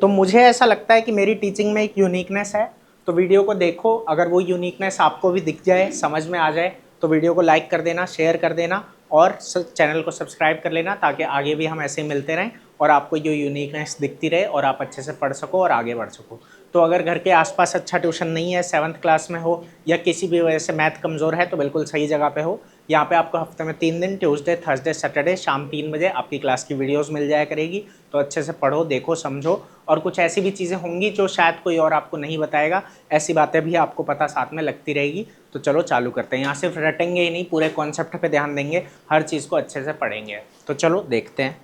तो मुझे ऐसा लगता है कि मेरी टीचिंग में एक यूनिकनेस है। तो वीडियो को देखो, अगर वो यूनिकनेस आपको भी दिख जाए, समझ में आ जाए, तो वीडियो को लाइक कर देना, शेयर कर देना और चैनल को सब्सक्राइब कर लेना, ताकि आगे भी हम ऐसे मिलते रहें और आपको जो यूनिकनेस दिखती रहे और आप अच्छे से पढ़ सको और आगे बढ़ सको। तो अगर घर के आसपास अच्छा ट्यूशन नहीं है, 7th क्लास में हो या किसी भी वजह से मैथ कमज़ोर है, तो बिल्कुल सही जगह पे हो। यहाँ पे आपको हफ्ते में 3 दिन, ट्यूसडे, थर्सडे, सैटरडे शाम 3 बजे आपकी क्लास की वीडियोस मिल जाया करेगी। तो अच्छे से पढ़ो, देखो, समझो। और कुछ ऐसी भी चीज़ें होंगी जो शायद कोई और आपको नहीं बताएगा, ऐसी बातें भी आपको पता साथ में लगती रहेगी। तो चलो चालू करते हैं। यहाँ सिर्फ रटेंगे ही नहीं, पूरे कॉन्सेप्ट पे ध्यान देंगे, हर चीज़ को अच्छे से पढ़ेंगे। तो चलो देखते हैं।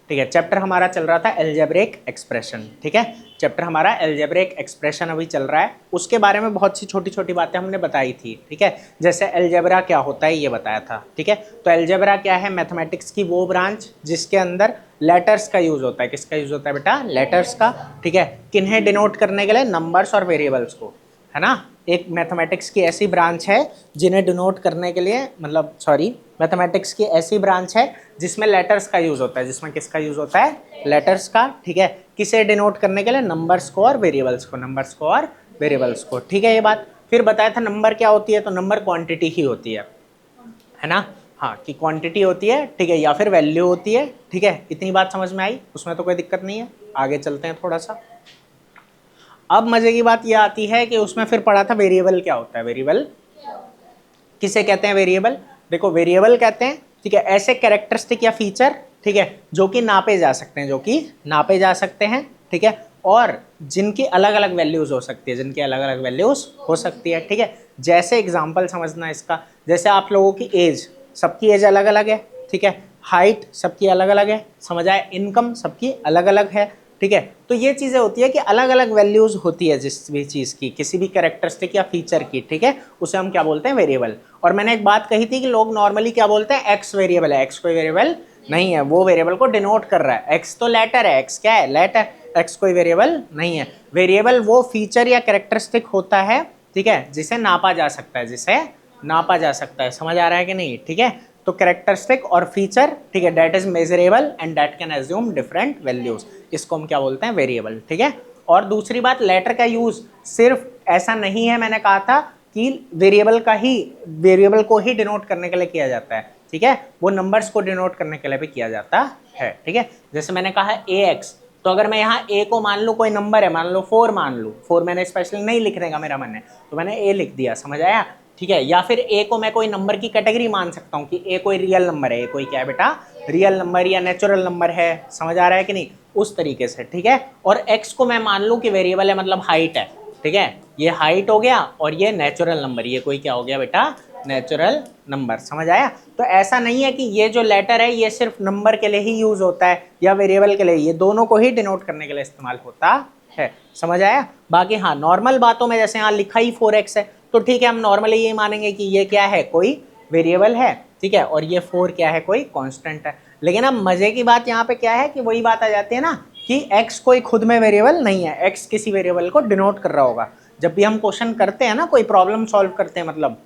ठीक है, चैप्टर हमारा चल रहा था अलजेब्रिक एक्सप्रेशन। ठीक है, चैप्टर हमारा अलजेब्रिक एक्सप्रेशन अभी चल रहा है। उसके बारे में बहुत सी छोटी छोटी बातें हमने बताई थी। ठीक है, जैसे अलजेब्रा क्या होता है ये बताया था। ठीक है, तो अलजेब्रा क्या है? मैथमेटिक्स की वो ब्रांच जिसके अंदर लेटर्स का यूज़ होता है। किसका यूज़ होता है बेटा? लेटर्स का। ठीक है, किन्हें डिनोट करने के लिए? नंबर्स और वेरिएबल्स को, है ना। एक मैथमेटिक्स की ऐसी ब्रांच है जिन्हें डिनोट करने के लिए, मतलब सॉरी, मैथमेटिक्स की ऐसी ब्रांच है जिसमें लेटर्स का यूज़ होता है। जिसमें किसका यूज़ होता है? लेटर्स का। ठीक है, किसे डिनोट करने के लिए? नंबर्स को और वेरिएबल्स को, नंबर्स को और वेरिएबल्स को। ठीक है, ये बात। फिर बताया था नंबर क्या होती है, तो नंबर क्वांटिटी ही होती है ना। हाँ, कि क्वांटिटी होती है, ठीक है, या फिर वैल्यू होती है। ठीक है, इतनी बात समझ में आई, उसमें तो कोई दिक्कत नहीं है। आगे चलते हैं थोड़ा सा। अब मजे की बात यह आती है कि उसमें फिर पढ़ा था वेरिएबल क्या होता है। वेरिएबल किसे कहते हैं? वेरिएबल, देखो वेरिएबल कहते हैं, ठीक है, ऐसे कैरेक्टरिस्टिक या फीचर, ठीक है, जो कि नापे जा सकते हैं, जो कि नापे जा सकते हैं। ठीक है, और जिनकी अलग अलग वैल्यूज हो सकती है, जिनकी अलग अलग वैल्यूज हो सकती है। ठीक है, जैसे एग्जांपल समझना इसका, जैसे आप लोगों की एज, सबकी एज अलग अलग है। ठीक है, हाइट सबकी अलग अलग है, समझ आए, इनकम सबकी अलग अलग है। ठीक है, तो ये चीज़ें होती है कि अलग अलग वैल्यूज होती है जिस भी चीज़ की, किसी भी कैरेक्टरिस्टिक या फीचर की। ठीक है, उसे हम क्या बोलते हैं? वेरिएबल। और मैंने एक बात कही थी कि लोग नॉर्मली क्या बोलते हैं? एक्स वेरिएबल है। एक्स कोई वेरिएबल नहीं है, वो वेरिएबल को डिनोट कर रहा है। एक्स तो लेटर है, एक्स क्या है? लेटर। एक्स कोई वेरिएबल नहीं है। वेरिएबल वो फीचर या कैरेक्टरिस्टिक होता है, ठीक है, जिसे नापा जा सकता है, जिसे नापा जा सकता है। समझ आ रहा है कि नहीं? ठीक है, तो कैरेक्टरिस्टिक और फीचर, ठीक है, that is measurable and that can assume different values, इसको हम क्या बोलते हैं? वेरिएबल। ठीक है, और दूसरी बात, लेटर का यूज सिर्फ ऐसा नहीं है, मैंने कहा था कि वेरिएबल को ही डिनोट करने के लिए किया जाता है। ठीक है, वो नंबर्स को डिनोट करने के लिए भी किया जाता है। ठीक है, जैसे मैंने कहा ए एक्स, तो अगर मैं यहाँ ए को मान लूँ, कोई नंबर है, मान लो 4 मान लूँ, 4 मैंने स्पेशली नहीं लिखने का मेरा मन है, तो मैंने ए लिख दिया। समझ आया? ठीक है, या फिर ए को मैं कोई नंबर की कैटेगरी मान सकता हूँ कि ए कोई रियल नंबर है, ए कोई क्या है बेटा? रियल नंबर या नेचुरल नंबर है। समझ आ रहा है कि नहीं? उस तरीके से। ठीक है, और एक्स को मैं मान लूँ कि वेरिएबल है, मतलब हाइट है। ठीक है, ये हाइट हो गया और ये नेचुरल नंबर, ये कोई क्या हो गया बेटा? Natural number. समझ आया? तो ऐसा नहीं है कि ये जो लेटर है ये सिर्फ नंबर के लिए ही यूज होता है या वेरिएबल के लिए, ये दोनों को ही डिनोट करने के लिए इस्तेमाल होता है। समझ आया? बाकी हाँ, नॉर्मल बातों में जैसे यहाँ लिखा ही 4x है, तो ठीक है, हम नॉर्मली ये मानेंगे कि ये क्या है? कोई वेरिएबल है। ठीक है, और ये 4 क्या है? कोई कांस्टेंट है। लेकिन अब मजे की बात यहाँ पे क्या है कि वही बात आ जाती है ना कि x कोई खुद में वेरिएबल नहीं है, x किसी वेरिएबल को डिनोट कर रहा होगा। जब भी हम क्वेश्चन करते हैं ना, कोई प्रॉब्लम सॉल्व करते हैं मतलब,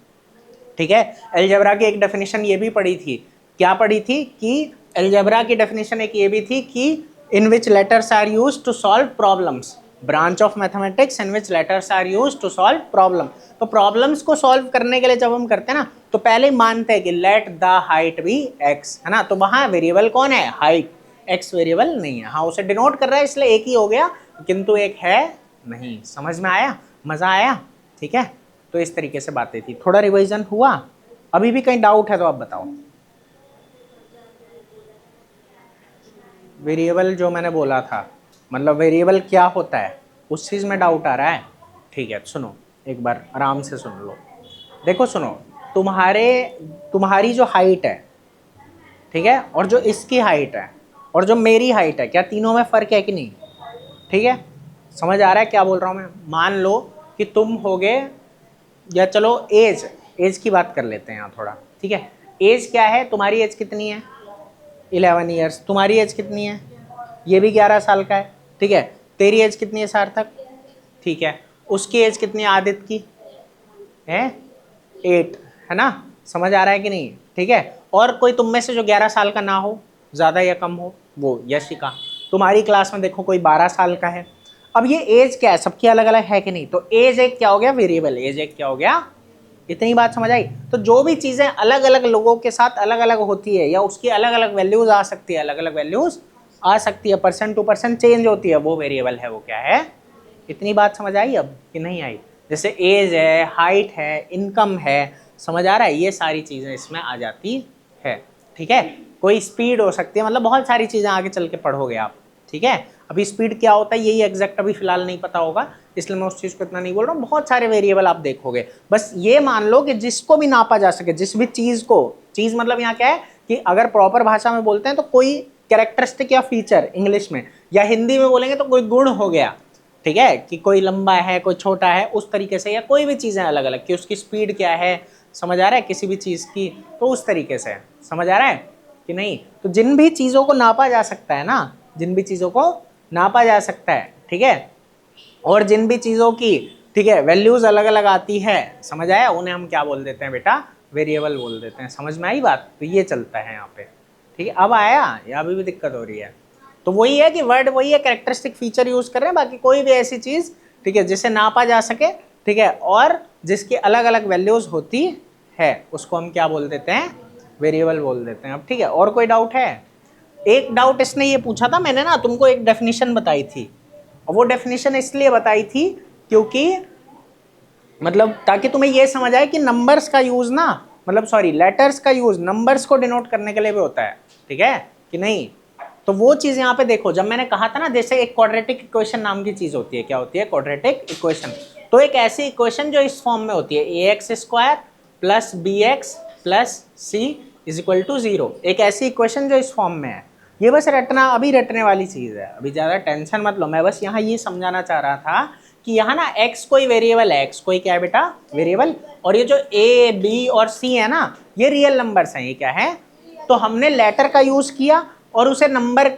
ठीक है, अलजेब्रा की एक डेफिनेशन ये भी पढ़ी थी। क्या पढ़ी थी? कि अलजेब्रा की डेफिनेशन एक ये भी थी कि in which letters are used to solve problems, branch of mathematics in which letters are used to solve problem. तो प्रॉब्लम्स को सॉल्व करने के लिए जब हम करते हैं ना, तो पहले ही मानते हैं कि let the height be X, है ना। तो वहां वेरिएबल कौन है? हाइट। एक्स वेरिएबल नहीं है, हाँ, उसे डिनोट कर रहा है, इसलिए एक ही हो गया, किंतु एक है नहीं। समझ में आया? मजा आया? ठीक है, तो इस तरीके से बातें थी। थोड़ा रिवीजन हुआ? अभी भी कहीं डाउट है तो आप बताओ। वेरिएबल जो मैंने बोला था, मतलब वेरिएबल क्या होता है, उस चीज में डाउट आ रहा है? ठीक है, सुनो, एक बार आराम से सुन लो। देखो सुनो, तुम्हारी जो हाइट है, ठीक है, और जो इसकी हाइट है और जो मेरी हाइट है, क्या तीनों में फर्क है कि नहीं? ठीक है, समझ आ रहा है क्या बोल रहा हूं मैं? मान लो कि तुम होगे, या चलो एज की बात कर लेते हैं यहाँ थोड़ा। ठीक है, एज क्या है? तुम्हारी एज कितनी है? 11 ईयर्स। तुम्हारी एज कितनी है? ये भी 11 साल का है। ठीक है, तेरी एज कितनी है सार्थक? ठीक है, उसकी एज कितनी है आदित्य की? है 8, है ना। समझ आ रहा है कि नहीं? ठीक है, और कोई तुम में से जो 11 साल का ना हो, ज़्यादा या कम हो, वो यशिका। तुम्हारी क्लास में देखो कोई 12 साल का है, अब ये एज क्या है, सबकी अलग अलग है कि नहीं, तो एज एक क्या हो गया, वेरिएबल, एज एक क्या हो गया, इतनी बात समझ आई। तो जो भी चीजें अलग अलग लोगों के साथ अलग अलग होती है या उसकी अलग अलग वैल्यूज आ सकती है, अलग अलग वैल्यूज आ सकती है, परसेंट टू परसेंट चेंज होती है, वो वेरिएबल है, वो क्या है। इतनी बात समझ आई अब कि नहीं आई। जैसे एज है, हाइट है, इनकम है, समझ आ रहा है, ये सारी चीजें इसमें आ जाती है। ठीक है, कोई स्पीड हो सकती है, मतलब बहुत सारी चीजें आगे चल के पढ़ोगे आप। ठीक है, अभी स्पीड क्या होता है यही एग्जैक्ट अभी फिलहाल नहीं पता होगा, इसलिए मैं उस चीज को इतना नहीं बोल रहा हूँ। बहुत सारे वेरिएबल आप देखोगे, बस ये मान लो कि जिसको भी नापा जा सके, जिस भी चीज को, चीज मतलब यहाँ क्या है कि अगर प्रॉपर भाषा में बोलते हैं तो कोई कैरेक्टरिस्टिक या फीचर इंग्लिश में, या हिंदी में बोलेंगे तो कोई गुण हो गया। ठीक है, कि कोई लंबा है, कोई छोटा है, उस तरीके से, या कोई भी चीजें अलग अलग कि उसकी स्पीड क्या है, समझ आ रहा है, किसी भी चीज की, तो उस तरीके से समझ आ रहा है कि नहीं। तो जिन भी चीजों को नापा जा सकता है ना, जिन भी चीजों को नापा जा सकता है, ठीक है, और जिन भी चीजों की, ठीक है, वैल्यूज अलग अलग आती है, समझ आया, उन्हें हम क्या बोल देते हैं बेटा, वेरिएबल बोल देते हैं। समझ में आई बात, तो ये चलता है यहाँ पे। ठीक है, अब आया या अभी भी दिक्कत हो रही है। तो वही है कि वर्ड वही है, कैरेक्टरिस्टिक फीचर यूज कर रहे हैं, बाकी कोई भी ऐसी चीज, ठीक है, जिसे नापा जा सके, ठीक है, और जिसकी अलग अलग वैल्यूज होती है, उसको हम क्या बोल देते हैं, वेरिएबल बोल देते हैं। अब ठीक है, और कोई डाउट है। एक डाउट इसने ये पूछा था, मैंने ना तुमको एक डेफिनेशन बताई थी, और वो डेफिनेशन इसलिए बताई थी क्योंकि मतलब ताकि तुम्हें ये समझ आए कि नंबर्स का यूज ना, मतलब सॉरी, लेटर्स का यूज नंबर्स को डिनोट करने के लिए भी होता है। ठीक है कि नहीं, तो वो चीज यहाँ पे देखो, जब मैंने कहा था ना, जैसे एक क्वाड्रेटिक इक्वेशन नाम की चीज होती है, क्या होती है, क्वाड्रेटिक इक्वेशन। तो एक ऐसी इक्वेशन जो इस फॉर्म में होती है, ax² plus bx plus c is equal to 0, एक ऐसी इक्वेशन जो इस फॉर्म में है। ये बस रटना, अभी रटने वाली चीज है, अभी ज्यादा टेंशन मत लो। मैं बस यहाँ ये समझाना चाह रहा था कि यहाँ ना x कोई वेरिएबल है, x कोई क्या है बेटा, वेरिएबल, और ये जो a b और c है ना, ये रियल नंबर्स हैं, ये क्या है। तो हमने लेटर का यूज किया और उसे नंबर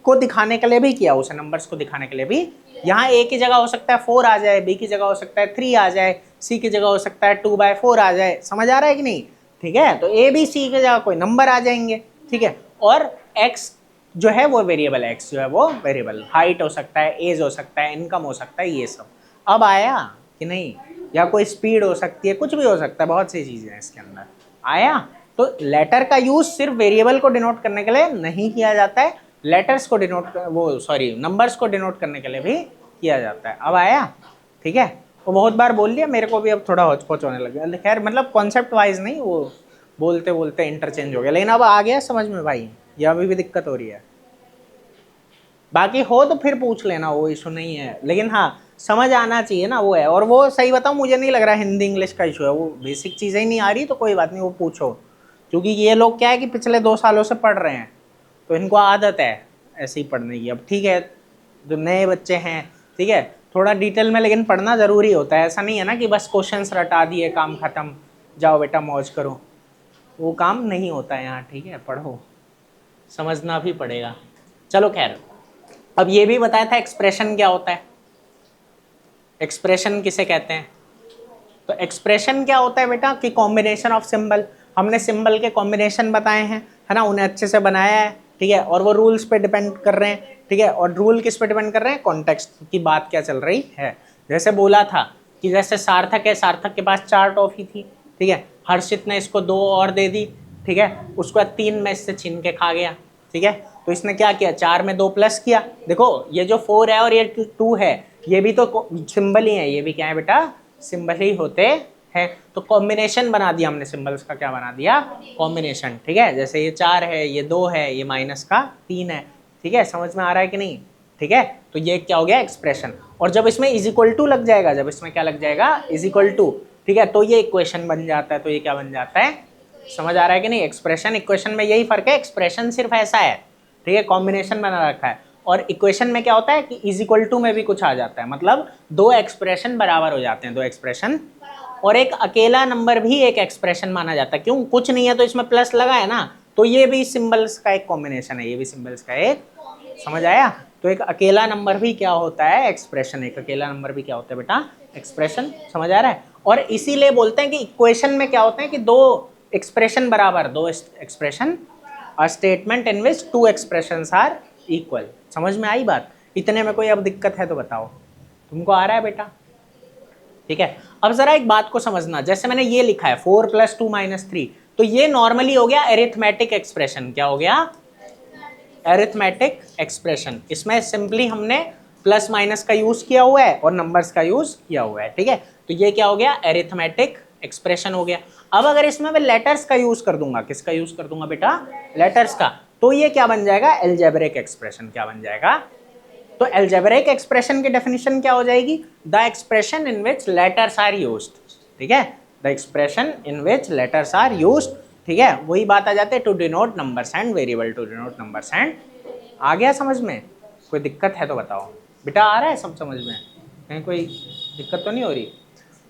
को दिखाने के लिए भी किया, उसे नंबर्स को दिखाने के लिए भी। यहाँ a की जगह हो सकता है 4 आ जाए, b की जगह हो सकता है 3 आ जाए, c की जगह हो सकता है 2/4 आ जाए, समझ आ रहा है कि नहीं। ठीक है, तो a b c की जगह कोई नंबर आ जाएंगे। ठीक है, और x जो है वो वेरिएबल, x जो है वो वेरिएबल, हाइट हो सकता है, एज हो सकता है, इनकम हो सकता है, ये सब। अब आया कि नहीं, या कोई स्पीड हो सकती है, कुछ भी हो सकता है, बहुत सी चीजें हैं इसके अंदर। आया, तो लेटर का यूज सिर्फ वेरिएबल को डिनोट करने के लिए नहीं किया जाता है, लेटर्स को डिनोट, वो सॉरी, नंबर्स को डिनोट करने के लिए भी किया जाता है। अब आया, ठीक है, वो बहुत बार बोल लिया, मेरे को भी अब थोड़ा होच होने लगा, खैर मतलब कॉन्सेप्ट वाइज नहीं, वो बोलते बोलते इंटरचेंज हो गया, लेकिन अब आ गया समझ में भाई, या अभी भी दिक्कत हो रही है। बाकी हो तो फिर पूछ लेना, वो इशू नहीं है, लेकिन हाँ समझ आना चाहिए ना, वो है। और वो सही बताऊँ, मुझे नहीं लग रहा हिंदी इंग्लिश का इशू है, वो बेसिक चीज़ें ही नहीं आ रही तो कोई बात नहीं, वो पूछो, क्योंकि ये लोग क्या है कि पिछले 2 सालों से पढ़ रहे हैं, तो इनको आदत है ऐसे ही पढ़ने की। अब ठीक है, जो नए बच्चे हैं, ठीक है, थोड़ा डिटेल में लेकिन पढ़ना ज़रूरी होता है, ऐसा नहीं है ना कि बस क्वेश्चंस रटा दिए, काम ख़त्म, जाओ बेटा मौज करो, वो काम नहीं होता है यहाँ। ठीक है, पढ़ो, समझना भी पड़ेगा। चलो खैर, अब ये भी बताया था एक्सप्रेशन क्या होता है, एक्सप्रेशन किसे कहते हैं। तो एक्सप्रेशन क्या होता है बेटा, कि कॉम्बिनेशन ऑफ सिंबल, हमने सिंबल के कॉम्बिनेशन बताए हैं, है ना, उन्हें अच्छे से बनाया है। ठीक है, और वो रूल्स पे डिपेंड कर रहे हैं। ठीक है, और रूल किस पे डिपेंड कर रहे हैं, कॉन्टेक्स्ट की बात क्या चल रही है। जैसे बोला था कि जैसे सार्थक है, सार्थक के पास 4 टॉफी थी, ठीक है, हर्षित ने इसको 2 और दे दी, ठीक है, उसको 3 में इससे छीन के खा गया। ठीक है, तो इसने क्या किया, 4 में 2 प्लस किया। देखो ये जो 4 है और ये 2 है, ये भी तो सिंबल ही है, ये भी क्या है बेटा, सिंबल ही होते हैं। तो कॉम्बिनेशन बना दिया हमने, सिंबल्स का क्या बना दिया, कॉम्बिनेशन। ठीक है, जैसे ये 4 है, ये 2 है, ये माइनस का 3 है। ठीक है, समझ में आ रहा है कि नहीं। ठीक है, तो ये क्या हो गया, एक्सप्रेशन। और जब इसमें इज इक्वल टू लग जाएगा, जब इसमें क्या लग जाएगा, इज इक्वल टू, ठीक है, तो ये इक्वेशन बन जाता है। तो ये क्या बन जाता है, समझ आ रहा है कि नहीं। एक्सप्रेशन इक्वेशन में यही फर्क है, एक्सप्रेशन सिर्फ ऐसा है, ठीक है, कॉम्बिनेशन बना रखा है, और इक्वेशन में क्या होता है कि इज इक्वल टू में भी कुछ आ जाता है, मतलब 2 एक्सप्रेशन बराबर हो जाते हैं, 2 एक्सप्रेशन, और एक अकेला नंबर भी एक एक्सप्रेशन माना जाता है। क्यों, कुछ नहीं है तो इसमें प्लस लगा है ना, तो ये भी सिंबल्स का एक कॉम्बिनेशन है, ये भी सिंबल्स का एक, समझ आया। तो एक अकेला नंबर भी क्या होता है, एक्सप्रेशन, एक अकेला नंबर भी क्या होता है बेटा, एक्सप्रेशन, समझ आ रहा है। और इसीलिए बोलते हैं कि इक्वेशन में क्या होते हैं कि 2 एक्सप्रेशन बराबर, 2 expression, a statement in which 2 expressions are equal. समझ में आई बात। इतने में कोई अब दिक्कत है तो बताओ, तुमको आ रहा है बेटा? ठीक है, अब जरा एक बात को समझना, जैसे मैंने ये लिखा है 4 + 2 - 3, तो ये नॉर्मली हो गया एरिथमेटिक एक्सप्रेशन। क्या हो गया? Arithmetic expression. इसमें सिंपली हमने प्लस माइनस का यूज किया हुआ है और नंबर्स का यूज किया हुआ है। ठीक है, तो ये क्या हो गया? एरिथमेटिक एक्सप्रेशन हो गया। अब अगर इसमें मैं लेटर्स का यूज कर दूंगा, किसका यूज कर दूंगा बेटा? लेटर्स का, तो ये क्या बन जाएगा? Algebraic expression. क्या बन जाएगा? तो एल्जेब्रिक एक्सप्रेशन की डेफिनेशन क्या हो जाएगी? The expression in which letters are used. ठीक है, the expression in which letters are used. ठीक है, वही बात आ जाते हैं to denote numbers and variable, to denote numbers and. आ गया समझ में? कोई दिक्कत है तो बताओ बेटा, आ रहा है सब समझ में? कहीं कोई दिक्कत तो नहीं हो रही?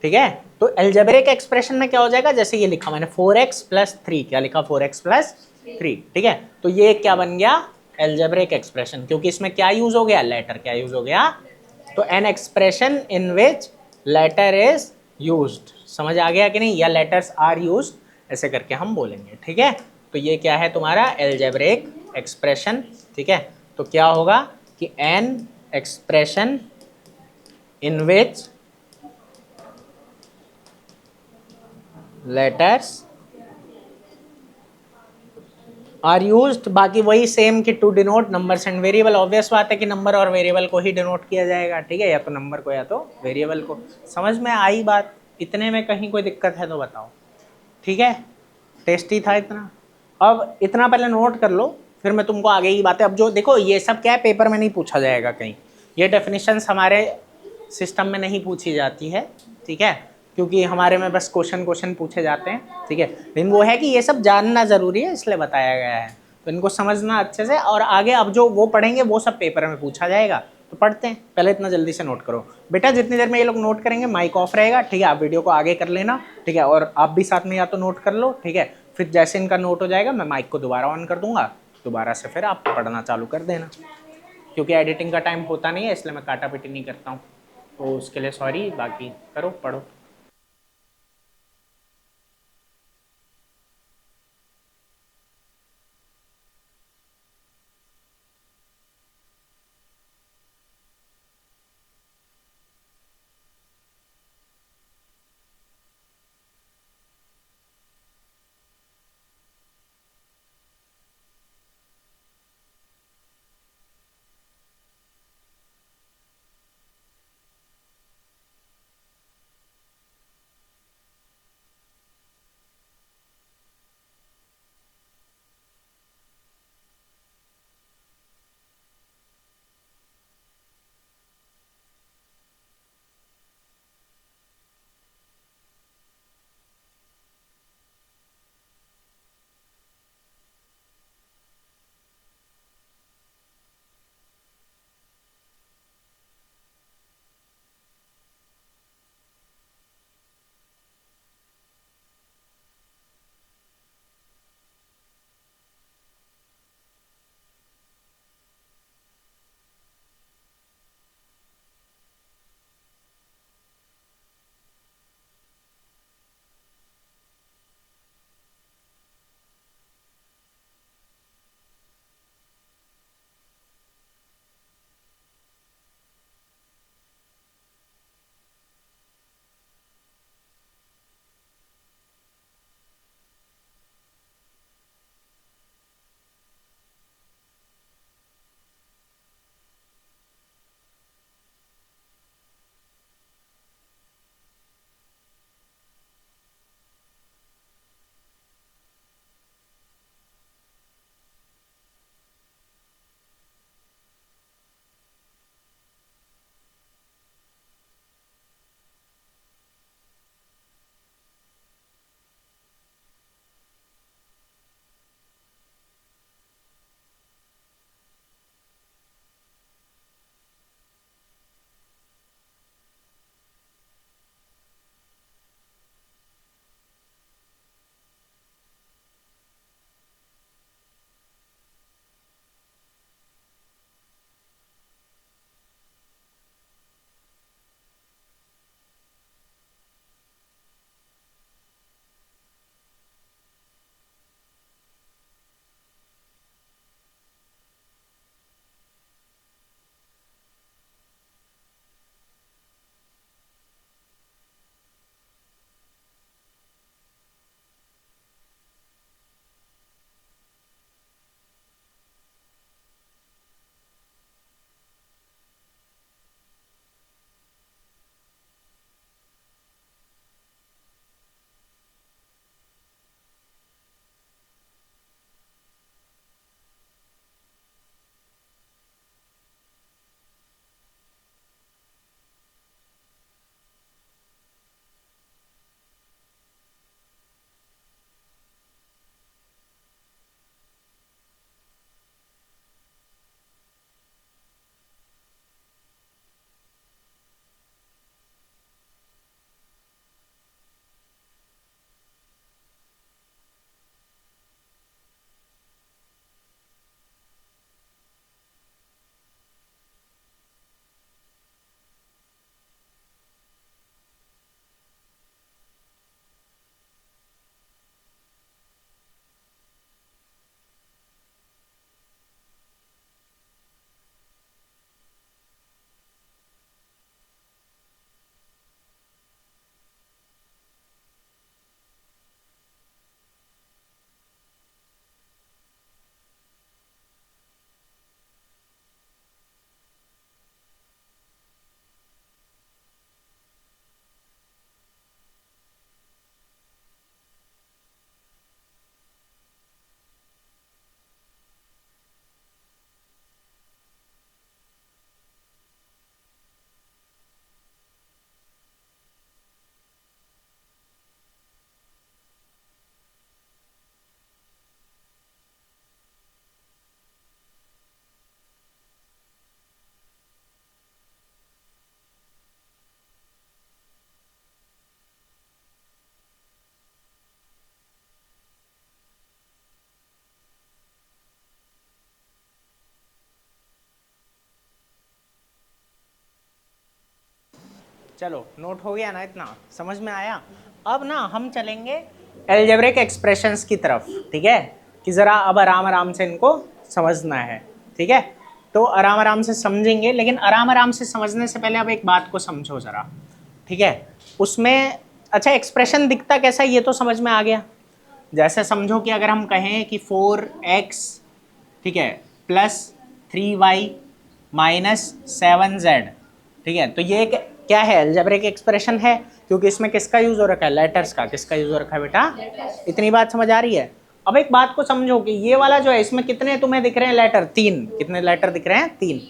ठीक है, तो एल्जेब्रिक एक्सप्रेशन में क्या हो जाएगा? जैसे ये लिखा मैंने 4x + 3, क्या लिखा? 4x + 3। ठीक है, तो ये क्या बन गया? एल्जेब्रिक एक्सप्रेशन, क्योंकि इसमें क्या यूज हो गया? लेटर। क्या यूज हो गया? तो an expression in which letter is used. समझ आ गया कि नहीं? या लेटर्स आर यूज्ड, ऐसे करके हम बोलेंगे। ठीक है, तो ये क्या है तुम्हारा? Algebraic expression. ठीक है, तो क्या होगा कि an expression in which letters are used, बाकी वही सेम कि to denote numbers and variable. Obvious बात है कि नंबर और वेरिएबल को ही डिनोट किया जाएगा। ठीक है, या तो नंबर को या तो वेरिएबल को। समझ में आई बात? इतने में कहीं कोई दिक्कत है तो बताओ। ठीक है, टेस्टी था इतना। अब इतना पहले नोट कर लो, फिर मैं तुमको आगे की बातें। अब जो देखो, ये सब क्या है, पेपर में नहीं पूछा जाएगा कहीं। ये डेफिनेशंस हमारे सिस्टम में नहीं पूछी जाती है। ठीक है, क्योंकि हमारे में बस क्वेश्चन पूछे जाते हैं। ठीक है, लेकिन वो है कि ये सब जानना ज़रूरी है, इसलिए बताया गया है। तो इनको समझना अच्छे से, और आगे अब जो वो पढ़ेंगे वो सब पेपर में पूछा जाएगा। तो पढ़ते हैं, पहले इतना जल्दी से नोट करो बेटा। जितनी देर में ये लोग नोट करेंगे माइक ऑफ रहेगा। ठीक है, आप वीडियो को आगे कर लेना। ठीक है, और आप भी साथ में या तो नोट कर लो। ठीक है, फिर जैसे इनका नोट हो जाएगा मैं माइक को दोबारा ऑन कर दूंगा, दोबारा से फिर आप पढ़ना चालू कर देना। क्योंकि एडिटिंग का टाइम होता नहीं है, इसलिए मैं काटा पिटी नहीं करता हूँ, तो उसके लिए सॉरी। बाकी करो, पढ़ो। चलो नोट हो गया ना, इतना समझ में आया। अब ना हम चलेंगे अलजेब्रिक एक्सप्रेशंस की तरफ, ठीक है, कि ज़रा अब आराम आराम से इनको समझना है, ठीक है। तो आराम आराम से समझेंगे, लेकिन आराम आराम से समझने से पहले अब एक बात को समझो ज़रा, ठीक है। उसमें अच्छा एक्सप्रेशन दिखता कैसा है ये तो समझ में आ गया। जैसे समझो कि अगर हम कहें कि 4x, ठीक है, प्लस 3y माइनस 7z, ठीक है, तो ये क्या है, अलजेब्रिक एक्सप्रेशन है, क्योंकि इसमें किसका यूज हो रखा है, लेटर्स का। किसका यूज हो रखा है बेटा, इतनी बात समझ आ रही है। अब एक बात को समझो कि ये वाला जो है इसमें कितने तुम्हें दिख रहे हैं लेटर, 3। कितने लेटर दिख रहे हैं, 3,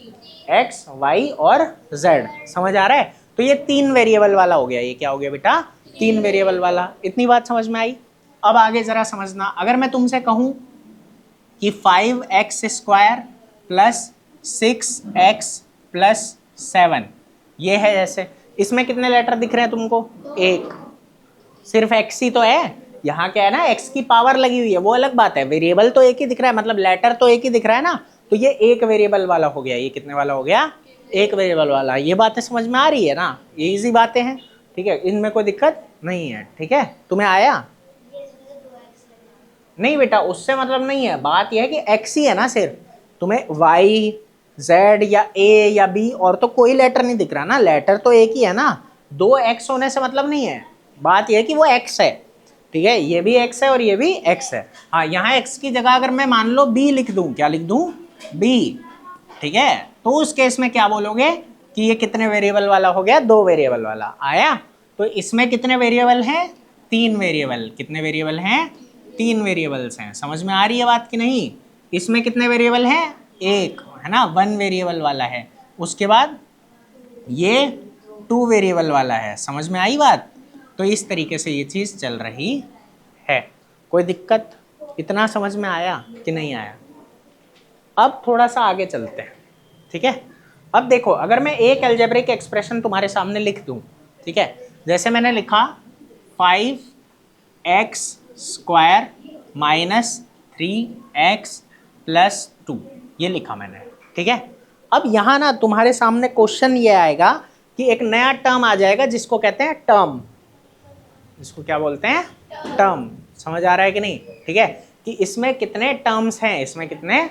x, y और z, समझ आ रहा है। तो ये 3 वेरिएबल वाला हो गया। ये क्या हो गया बेटा, 3 वेरिएबल वाला। इतनी बात समझ में आई। अब आगे जरा समझना, अगर मैं तुमसे कहूं कि 5x² प्लस 6x प्लस 7, ये है जैसे, इसमें कितने लेटर दिख रहे हैं तुमको, 1। सिर्फ x ही तो है, यहाँ क्या है ना, x की पावर लगी हुई है, वो अलग बात है। वेरिएबल तो एक ही दिख रहा है, मतलब लेटर तो एक ही दिख रहा है ना, तो ये एक वेरिएबल वाला हो गया। ये कितने वाला हो गया, एक वेरिएबल वाला। ये बातें समझ में आ रही है ना, ये इजी बातें हैं, ठीक है, इनमें कोई दिक्कत नहीं है, ठीक है। तुम्हें आया नहीं बेटा, उससे मतलब नहीं है, बात यह है कि x ही है ना सिर्फ, तुम्हें y, z या a या b और तो कोई लेटर नहीं दिख रहा ना, लेटर तो एक ही है ना, 2 x होने से मतलब नहीं है। बात यह है कि वो x है, ठीक है, ये भी x है और ये भी x है। हाँ, यहाँ x की जगह अगर मैं मान लो b लिख दूं, क्या लिख दूं, b, ठीक है, तो उस केस में क्या बोलोगे कि ये कितने वेरिएबल वाला हो गया, 2 वेरिएबल वाला आया। तो इसमें कितने वेरिएबल हैं, 3 वेरिएबल। कितने वेरिएबल हैं, 3 वेरिएबल्स हैं। समझ में आ रही है बात कि नहीं। इसमें कितने वेरिएबल हैं, 1 है ना, 1 वेरिएबल वाला है। उसके बाद ये 2 वेरिएबल वाला है। समझ में आई बात। तो इस तरीके से ये चीज़ चल रही है। कोई दिक्कत, इतना समझ में आया कि नहीं आया। अब थोड़ा सा आगे चलते हैं, ठीक है। अब देखो, अगर मैं एक अलजेब्रिक एक्सप्रेशन तुम्हारे सामने लिख दूं, ठीक है, जैसे मैंने लिखा 5x² माइनस 3x प्लस 2, ये लिखा मैंने, ठीक है। अब यहाँ ना तुम्हारे सामने क्वेश्चन ये आएगा कि एक नया टर्म आ जाएगा जिसको कहते हैं टर्म। इसको क्या बोलते हैं, टर्म। समझ आ रहा है कि नहीं, ठीक है, कि इसमें कितने टर्म्स हैं, इसमें कितने,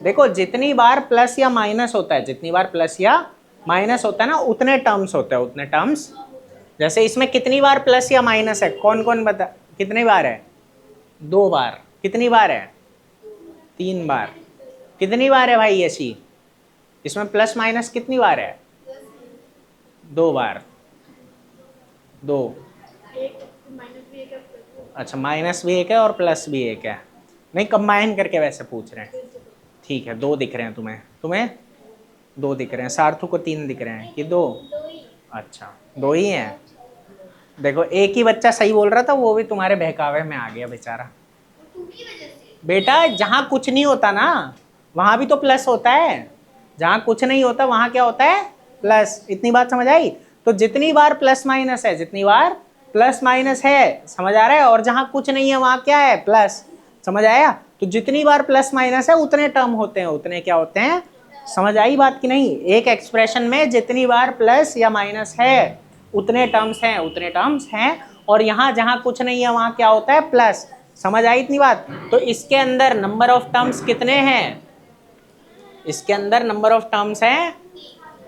देखो जितनी बार प्लस या माइनस होता है, जितनी बार प्लस या माइनस होता है ना, उतने टर्म्स होते हैं, उतने टर्म्स। जैसे इसमें कितनी बार प्लस या माइनस है, कौन कौन बता, कितनी बार है, 2 बार। कितनी बार है, 3 बार। कितनी बार है भाई ऐसी, इसमें प्लस माइनस कितनी बार है, 2 बार। 2, अच्छा, माइनस भी एक है और प्लस भी एक है, नहीं कंबाइन करके वैसे पूछ रहे हैं, ठीक है। 2 दिख रहे हैं तुम्हें, तुम्हें 2 दिख रहे हैं, सार्थु को 3 दिख रहे हैं कि 2, अच्छा 2 ही हैं। देखो एक ही बच्चा सही बोल रहा था, वो भी तुम्हारे बहकावे में आ गया बेचारा। बेटा जहाँ कुछ नहीं होता ना, वहाँ भी तो प्लस होता है, जहाँ कुछ नहीं होता वहाँ क्या होता है, प्लस। इतनी बात समझ आई। तो जितनी बार प्लस माइनस है, जितनी बार प्लस माइनस है, समझ आ रहा है, और जहाँ कुछ नहीं है वहाँ क्या है, प्लस। समझ आया। तो जितनी बार प्लस माइनस है उतने टर्म होते हैं, उतने क्या होते हैं, समझ आई बात कि नहीं। एक एक्सप्रेशन में जितनी बार प्लस या माइनस है उतने टर्म्स हैं, उतने टर्म्स हैं, और यहाँ जहाँ कुछ नहीं है वहाँ क्या होता है, प्लस। समझ आई इतनी बात। तो इसके अंदर नंबर ऑफ टर्म्स कितने हैं, इसके अंदर नंबर ऑफ टर्म्स हैं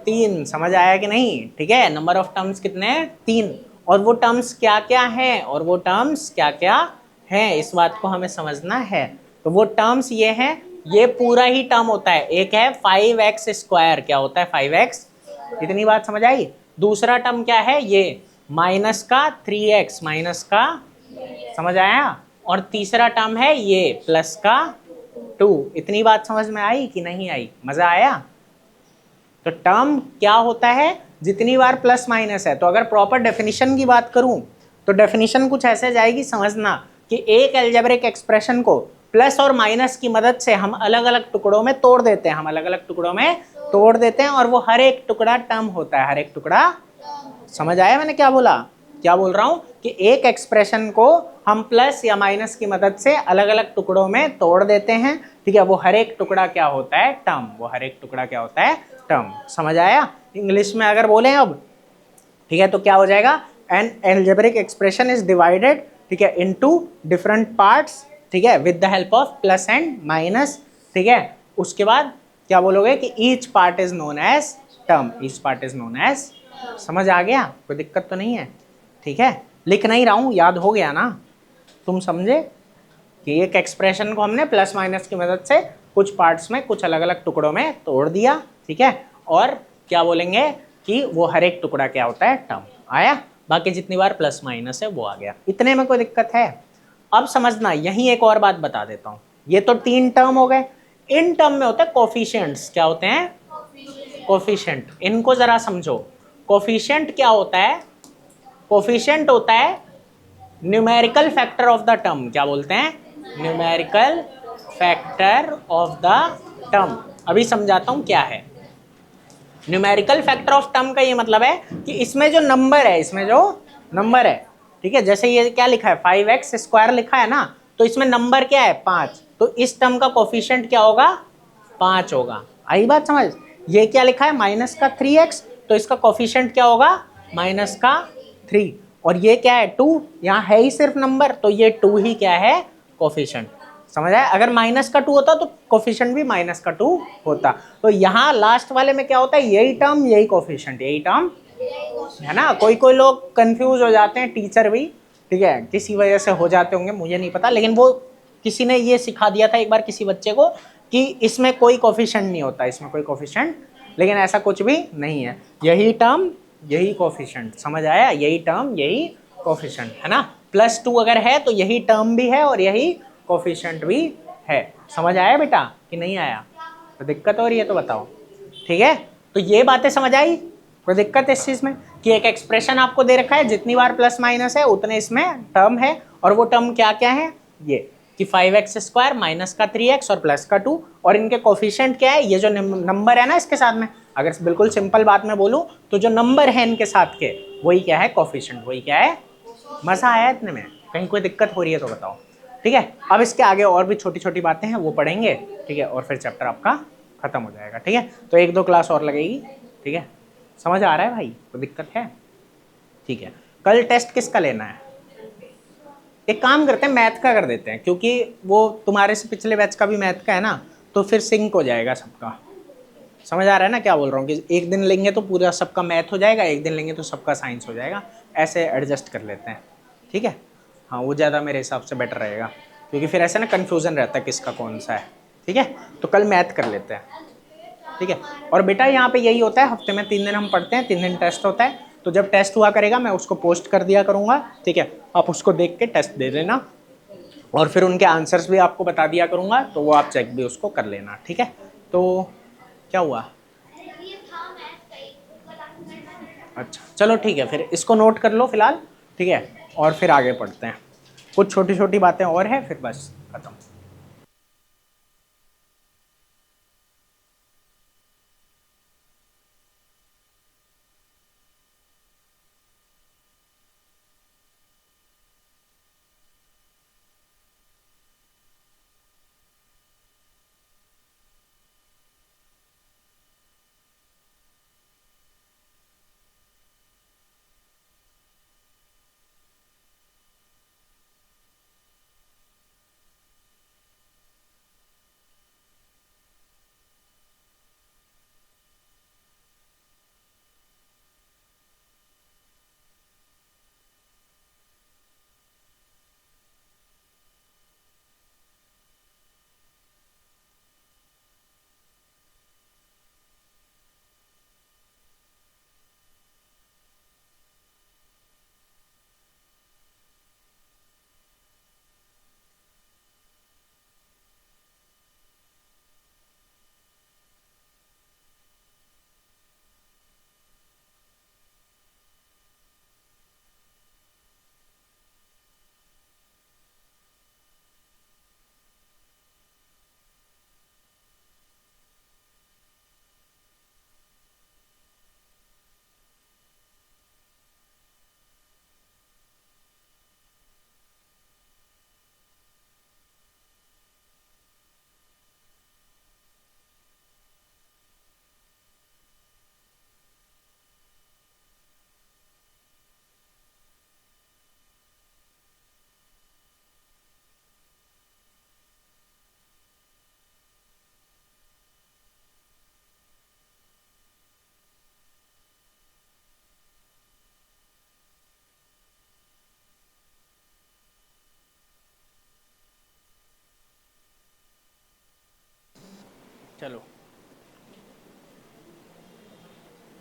3। समझ आया कि नहीं, ठीक है, नंबर ऑफ टर्म्स कितने हैं, 3। और वो टर्म्स क्या क्या हैं, और वो टर्म्स क्या क्या हैं, इस बात को हमें समझना है। तो वो टर्म्स ये हैं, ये पूरा ही टर्म होता है। एक है 5x², क्या होता है 5x, इतनी बात समझ आई। दूसरा टर्म क्या है, ये माइनस का 3x, माइनस का, समझ आया। और तीसरा टर्म है ये प्लस का 2। इतनी बात समझ में आई कि नहीं आई, मजा आया। तो टर्म क्या होता है, जितनी बार प्लस माइनस है। तो अगर प्रॉपर डेफिनेशन की बात करूं तो डेफिनेशन कुछ ऐसे जाएगी, समझना कि एक अलजेब्रिक एक्सप्रेशन को प्लस और माइनस की मदद से हम अलग अलग टुकड़ों में तोड़ देते हैं, हम अलग अलग टुकड़ों में तोड़ देते हैं, और वो हर एक टुकड़ा टर्म होता है, हर एक टुकड़ा। समझ आया मैंने क्या बोला, क्या बोल रहा हूं कि एक एक्सप्रेशन को हम प्लस या माइनस की मदद से अलग अलग टुकड़ों में तोड़ देते हैं, ठीक है। वो हर एक टुकड़ा क्या होता है, टर्म। वो हर एक टुकड़ा क्या होता है, टर्म। समझ आया। इंग्लिश में अगर बोलें अब ठीक है, तो क्या हो जाएगा, an algebraic expression is divided, ठीक है, इनटू डिफरेंट पार्ट्स, ठीक है, with the help of plus and minus, ठीक है। उसके बाद क्या बोलोगे कि each part is known as term, each part is known as, समझ आ गया, कोई दिक्कत तो नहीं है, ठीक है। लिख नहीं रहा हूं, याद हो गया ना, तुम समझे कि एक एक्सप्रेशन को हमने प्लस माइनस की मदद से कुछ पार्ट्स में, कुछ अलग अलग टुकड़ों में तोड़ दिया, ठीक है, और क्या बोलेंगे कि वो हर एक टुकड़ा क्या होता है, टर्म आया, बाकी जितनी बार प्लस माइनस है वो आ गया, इतने में कोई दिक्कत है। अब समझना, यही एक और बात बता देता हूं, ये तो 3 टर्म हो गए, इन टर्म में होते हैं कोफिशिएंट्स, क्या होते हैं, कोफिशिएंट, इनको जरा समझो। कोफिशिएंट क्या होता है, कोफिशिएंट होता है numerical factor of the term, क्या बोलते हैं, numerical factor of the term. अभी समझाता हूं क्या है न्यूमेरिकल फैक्टर ऑफ टर्म का। ये मतलब है कि इसमें जो नंबर है, इसमें जो नंबर है, ठीक है, जैसे ये क्या लिखा है 5x² लिखा है ना, तो इसमें नंबर क्या है 5, तो इस टर्म का कोफिशिएंट क्या होगा, 5 होगा। आई बात समझ। ये क्या लिखा है माइनस का 3x, तो इसका कोफिशिएंट क्या होगा, माइनस का 3, और ये क्या है 2, यहाँ है ही सिर्फ नंबर, तो ये 2 ही क्या है, कोफिशिएंट। समझ आया, अगर माइनस का 2 होता तो कोफिशिएंट भी माइनस का 2 होता। तो यहाँ लास्ट वाले में क्या होता है, यही टर्म यही कोफिशिएंट, यही टर्म है ना। कोई कोई लोग कंफ्यूज हो जाते हैं, टीचर भी, ठीक है, किसी वजह से हो जाते होंगे, मुझे नहीं पता, लेकिन वो किसी ने ये सिखा दिया था एक बार किसी बच्चे को कि इसमें कोई कोफिशिएंट नहीं होता, इसमें कोई कोफिशिएंट, लेकिन ऐसा कुछ भी नहीं है, यही टर्म यही कोफिशिएंट, समझ आया, यही टर्म यही कोफिशिएंट है ना। +2 अगर है तो यही टर्म भी है और यही कोफिशिएंट भी है। समझ आया बेटा कि नहीं आया, तो दिक्कत हो रही है तो बताओ, ठीक है। तो ये बातें समझ आई, कोई दिक्कत है इस चीज में कि एक एक्सप्रेशन आपको दे रखा है, जितनी बार प्लस माइनस है उतने इसमें टर्म है, और वो टर्म क्या क्या है, ये कि 5x² माइनस का 3x और प्लस का 2, और इनके कोफिशिएंट क्या है, ये जो नंबर है ना इसके साथ में, अगर बिल्कुल सिंपल बात में बोलूं तो जो नंबर है इनके साथ के वही क्या है, कोफिशिएंट, वही क्या है। मजा आया इतने में, कहीं कोई दिक्कत हो रही है तो बताओ, ठीक है। अब इसके आगे और भी छोटी छोटी बातें हैं वो पढ़ेंगे, ठीक है, और फिर चैप्टर आपका खत्म हो जाएगा, ठीक है। तो 1-2 क्लास और लगेगी, ठीक है। समझ आ रहा है भाई, कोई दिक्कत है, ठीक है। कल टेस्ट किसका लेना है, एक काम करते हैं मैथ का कर देते हैं, क्योंकि वो तुम्हारे से पिछले बैच का भी मैथ का है ना, तो फिर सिंक हो जाएगा सबका। समझ आ रहा है ना क्या बोल रहा हूँ, कि एक दिन लेंगे तो पूरा सबका मैथ हो जाएगा, एक दिन लेंगे तो सबका साइंस हो जाएगा, ऐसे एडजस्ट कर लेते हैं, ठीक है। हाँ वो ज़्यादा मेरे हिसाब से बेटर रहेगा, क्योंकि फिर ऐसे ना कन्फ्यूज़न रहता है किसका कौन सा है, ठीक है। तो कल मैथ कर लेते हैं, ठीक है। और बेटा यहाँ पे यही होता है, हफ्ते में 3 दिन हम पढ़ते हैं, 3 दिन टेस्ट होता है, तो जब टेस्ट हुआ करेगा मैं उसको पोस्ट कर दिया करूँगा, ठीक है, आप उसको देख के टेस्ट दे देना, और फिर उनके आंसर्स भी आपको बता दिया करूँगा, तो वो आप चेक भी उसको कर लेना, ठीक है। तो क्या हुआ, अच्छा चलो ठीक है, फिर इसको नोट कर लो फिलहाल, ठीक है, और फिर आगे पढ़ते हैं, कुछ छोटी छोटी बातें और हैं, फिर बस खत्म।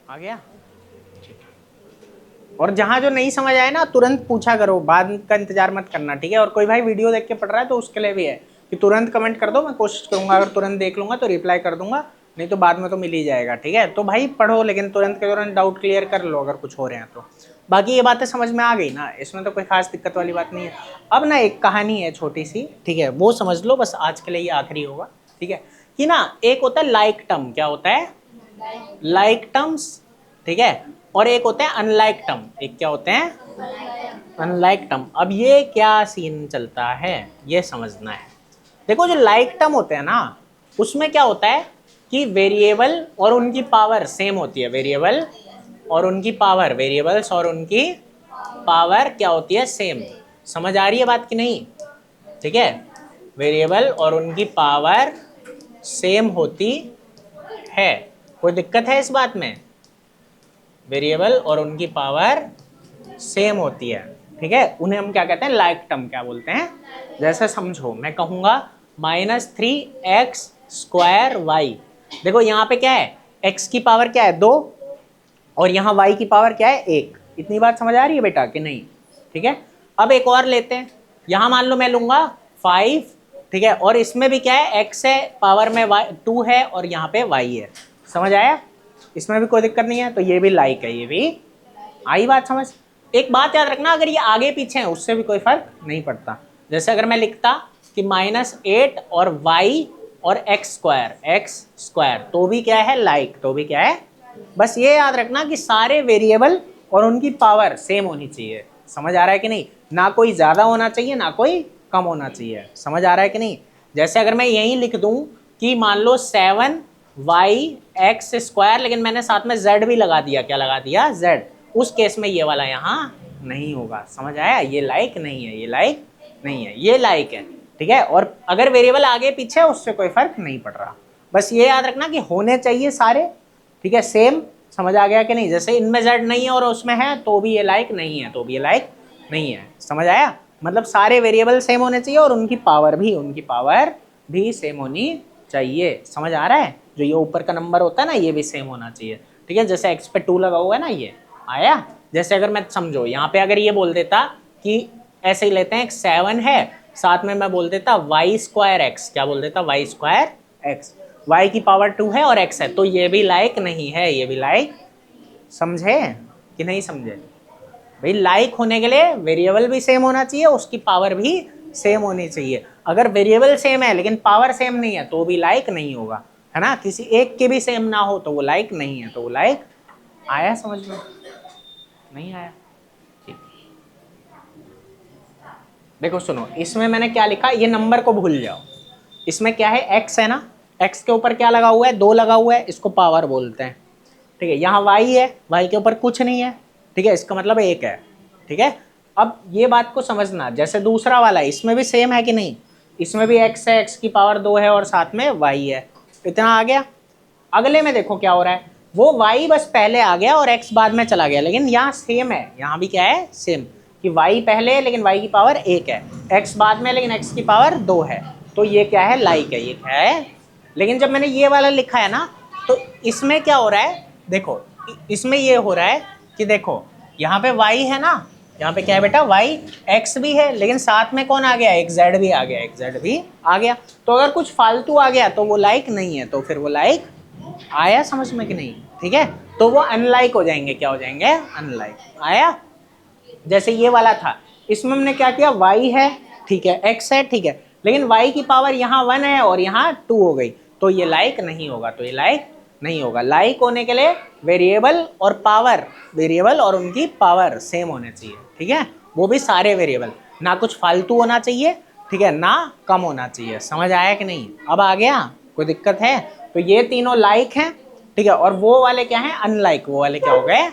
आ गया। और जहां जो नहीं समझ आए ना तुरंत पूछा करो, बाद का इंतजार मत करना, ठीक है। और कोई भाई वीडियो देख के पढ़ रहा है तो उसके लिए भी है कि तुरंत कमेंट कर दो, मैं कोशिश करूंगा अगर तुरंत देख लूंगा तो रिप्लाई कर दूंगा, नहीं तो बाद में तो मिल ही जाएगा, ठीक है। तो भाई पढ़ो, लेकिन तुरंत के तुरंत डाउट क्लियर कर लो अगर कुछ हो रहे हैं तो। बाकी ये बातें समझ में आ गई ना, इसमें तो कोई खास दिक्कत वाली बात नहीं है। अब ना एक कहानी है छोटी सी, ठीक है, वो समझ लो बस, आज के लिए ये आखिरी होगा, ठीक है। कि ना एक होता है लाइक टर्म, क्या होता है, लाइक टर्म्स, ठीक है, और एक होते हैं अनलाइक टर्म, एक क्या होते हैं, अनलाइक टर्म। अब ये क्या सीन चलता है ये समझना है। देखो जो लाइक टर्म होते हैं ना, उसमें क्या होता है कि वेरिएबल और उनकी पावर सेम होती है, वेरिएबल और उनकी पावर, वेरिएबल्स और उनकी पावर क्या होती है, सेम। समझ आ रही है बात कि नहीं, ठीक है। वेरिएबल और उनकी पावर सेम होती है, कोई दिक्कत है इस बात में, वेरिएबल और उनकी पावर सेम होती है, ठीक है। उन्हें हम क्या कहते हैं, लाइक टर्म क्या बोलते हैं। जैसे समझो मैं कहूँगा -3x² देखो यहाँ पे क्या है, x की पावर क्या है 2 और यहाँ y की पावर क्या है 1। इतनी बात समझ आ रही है बेटा कि नहीं, ठीक है। अब एक और लेते हैं, यहाँ मान लो मैं लूँगा 5, ठीक है, और इसमें भी क्या है, x है, पावर में 2 है और यहाँ पे y है। समझ आया, इसमें भी कोई दिक्कत नहीं है, तो ये भी लाइक है, ये भी आई बात समझ। एक बात याद रखना, अगर ये आगे पीछे है उससे भी कोई फर्क नहीं पड़ता। जैसे अगर मैं लिखता कि -8 और y और x² तो भी क्या है, लाइक, तो भी क्या है। बस ये याद रखना कि सारे वेरिएबल और उनकी पावर सेम होनी चाहिए। समझ आ रहा है कि नहीं, ना कोई ज्यादा होना चाहिए ना कोई कम होना चाहिए। समझ आ रहा है कि नहीं। जैसे अगर मैं यही लिख दूं कि मान लो 7yx², लेकिन मैंने साथ में z भी लगा दिया, क्या लगा दिया, z, उस केस में ये वाला यहाँ नहीं होगा। समझ आया, ये लाइक नहीं है, ये लाइक नहीं है, ये लाइक है, ठीक है। और अगर वेरिएबल आगे पीछे उससे कोई फर्क नहीं पड़ रहा। बस ये याद रखना कि होने चाहिए सारे, ठीक है, सेम। समझ आ गया कि नहीं। जैसे इनमें z नहीं है और उसमें है तो भी ये लाइक नहीं है, तो भी ये लाइक नहीं है। समझ आया, मतलब सारे वेरिएबल सेम होने चाहिए और उनकी पावर भी सेम होनी चाहिए। समझ आ रहा है, जो ये ऊपर का नंबर होता है ना ये भी सेम होना चाहिए, ठीक है। जैसे x पे 2 लगा हुआ है ना, ये आया। जैसे अगर मैं समझो यहाँ पे अगर ये बोल देता कि ऐसे ही लेते हैं 7 है, साथ में मैं बोल देता y²x, क्या बोल देता, y²x, y की पावर 2 है और x है, तो ये भी लाइक नहीं है, ये भी लाइक। समझे कि नहीं समझे भाई। लाइक होने के लिए वेरिएबल भी सेम होना चाहिए, उसकी पावर भी सेम होनी चाहिए। अगर वेरिएबल सेम है लेकिन पावर सेम नहीं है तो भी लाइक नहीं होगा, है ना। किसी एक के भी सेम ना हो तो वो लाइक नहीं है, तो वो लाइक। आया समझ में, नहीं आया, ठीक। देखो सुनो, इसमें मैंने क्या लिखा, ये नंबर को भूल जाओ। इसमें क्या है, x है ना, x के ऊपर क्या लगा हुआ है, 2 लगा हुआ है, इसको पावर बोलते हैं, ठीक है। यहाँ y है, y के ऊपर कुछ नहीं है, ठीक है, इसका मतलब 1 है, ठीक है। अब ये बात को समझना, जैसे दूसरा वाला है इसमें भी सेम है कि नहीं, इसमें भी x है, x की पावर 2 है और साथ में y है, इतना आ गया। अगले में देखो क्या हो रहा है, वो y बस पहले आ गया और x बाद में चला गया, लेकिन यहाँ सेम है, यहाँ भी क्या है, सेम, कि y पहले है लेकिन y की पावर 1 है, x बाद में लेकिन x की पावर 2 है, तो ये क्या है, लाइक है, ये क्या है। लेकिन जब मैंने ये वाला लिखा है ना, तो इसमें क्या हो रहा है, देखो इसमें ये हो रहा है कि देखो यहाँ पे y है ना, यहाँ पे क्या है बेटा, y, x भी है लेकिन साथ में कौन आ गया, एक z भी आ गया, एक z भी आ गया। तो अगर कुछ फालतू आ गया तो वो लाइक नहीं है, तो फिर वो लाइक। आया समझ में कि नहीं, ठीक है। तो वो अनलाइक हो जाएंगे, क्या हो जाएंगे, अनलाइक। आया। जैसे ये वाला था, इसमें हमने क्या किया, y है, ठीक है, x है, ठीक है, लेकिन y की पावर यहाँ 1 है और यहाँ 2 हो गई, तो ये लाइक नहीं होगा, तो ये लाइक नहीं होगा। लाइक होने के लिए वेरिएबल और पावर, वेरिएबल और उनकी पावर सेम होने चाहिए, ठीक है। वो भी सारे वेरिएबल, ना कुछ फालतू होना चाहिए, ठीक है, ना कम होना चाहिए। समझ आया कि नहीं, अब आ गया, कोई दिक्कत है। तो ये तीनों लाइक हैं, ठीक है, और वो वाले क्या हैं, अनलाइक, वो वाले क्या हो गए।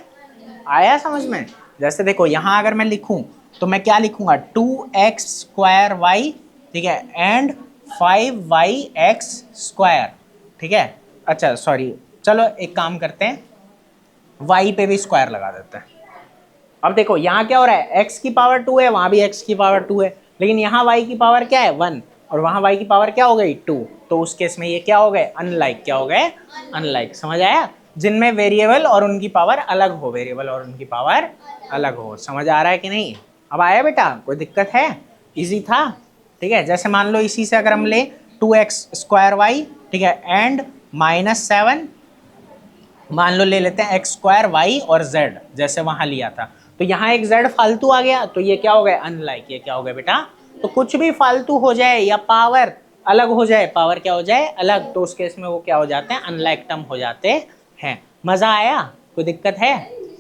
आया समझ में। जैसे देखो यहाँ अगर मैं लिखूं तो मैं क्या लिखूंगा, 2x²y, ठीक है, एंड 5yx², ठीक है। अच्छा सॉरी, चलो एक काम करते हैं, y पे भी स्क्वायर लगा देते हैं। अब देखो यहाँ क्या हो रहा है, x की पावर 2 है, वहाँ भी x की पावर 2 है, लेकिन यहाँ y की पावर क्या है, 1, और वहाँ y की पावर क्या हो गई, 2, तो उस केस में ये क्या हो गए, अनलाइक, क्या हो गए, अनलाइक। समझ आया। जिनमें वेरिएबल और उनकी पावर अलग हो, वेरिएबल और उनकी पावर अलग हो। समझ आ रहा है कि नहीं? अब आया बेटा, कोई दिक्कत है? इजी था, ठीक है। जैसे मान लो इसी से अगर हम ले 2x² ठीक है, एंड -7 मान लो ले लेते हैं x² y और z, जैसे वहां लिया था। तो यहाँ एक z फालतू आ गया, तो ये क्या हो गया? अनलाइक। ये क्या हो गया बेटा? तो कुछ भी फालतू हो जाए या पावर अलग हो जाए, पावर क्या हो जाए? अलग, तो उस केस में वो क्या हो जाते हैं? अनलाइक टर्म हो जाते हैं। मजा आया? कोई दिक्कत है?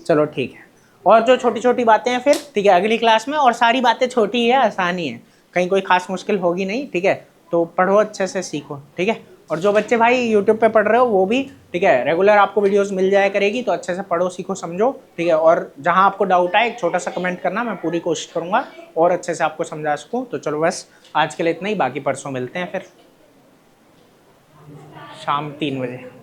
चलो ठीक है। और जो छोटी छोटी बातें हैं फिर, ठीक है, अगली क्लास में। और सारी बातें छोटी है, आसानी है, कहीं कोई खास मुश्किल होगी नहीं, ठीक है। तो पढ़ो अच्छे से, सीखो, ठीक है। और जो बच्चे भाई यूट्यूब पे पढ़ रहे हो वो भी, ठीक है, रेगुलर आपको वीडियोस मिल जाया करेगी, तो अच्छे से पढ़ो, सीखो, समझो, ठीक है। और जहां आपको डाउट आए एक छोटा सा कमेंट करना, मैं पूरी कोशिश करूंगा और अच्छे से आपको समझा सकूं। तो चलो बस आज के लिए इतना ही, बाकी परसों मिलते हैं फिर शाम 3 बजे।